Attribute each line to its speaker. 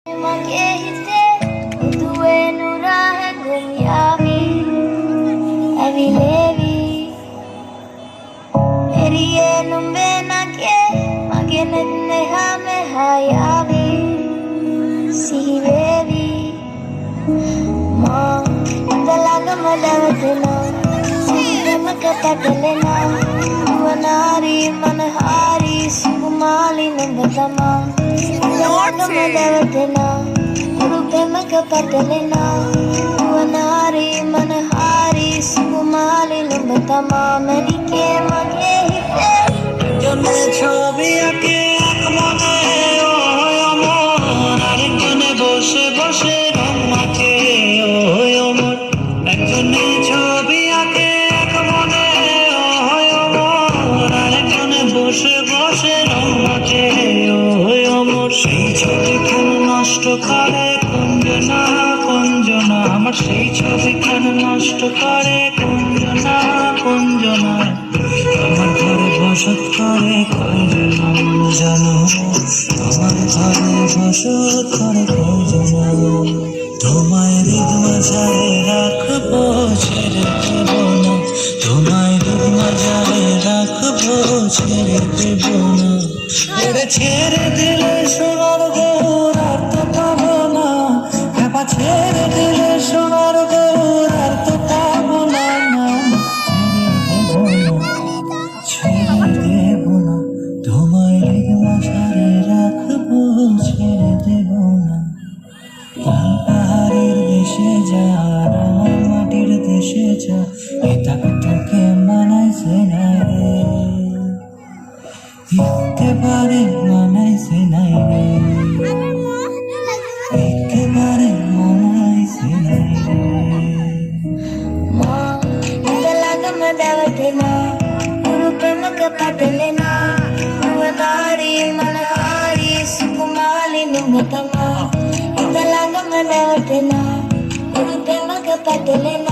Speaker 1: Magehite uduenu rahe gumyavi avi levi eriye numbe nake magenenne hame hayavi sivevi ma dalaga madavtena sivemakatadelena wanari manhari sukumali nambatama dalaga madavtena Patelena wanari manhari sukumali lumbatama manike magehite
Speaker 2: জনে ছবি আঁকে এক মনে ওই অমর আরেকজনে বসে বসে রং মাখে ওই অমর একজনে ছবি আঁকে এক মনে ওই অমর আরেকজনে বসে বসে রং মাখে ওই অমর সেই ছবিখান নষ্ট করে কুঞ্জনা কুঞ্জনা আমার সেই ছবিখান নষ্ট করে কুঞ্জনা কুঞ্জনা আমার ঘরে বসত করে কুঞ্জনা জানো আমার ঘরে বসত করে কুঞ্জনা তোমায় হৃদ মাঝারে রাখবো ছেড়ে দেব না তোমায় হৃদ মাঝারে রাখবো ছেড়ে দেব না ওরে ছেড়ে দিলে সোনার গৌর আর তো পাবো না খেপা ছেড়ে দিলে সোনার গৌর আর তো পাবো না ছেড়ে দেব না তোমায় হৃদ মাঝারে রাখবো ছেড়ে দেব না পাহাড়ের দেশে যা আর আমার মাটির দেশে যা এটা তোকে মানাইছে না রে একেবারে মানাইছে নাই রে একেবারে মানাইছে নাই রে
Speaker 1: ma dalaga madavtena patelena wanari manhari sukumali lumbatama dalaga madavtena patelena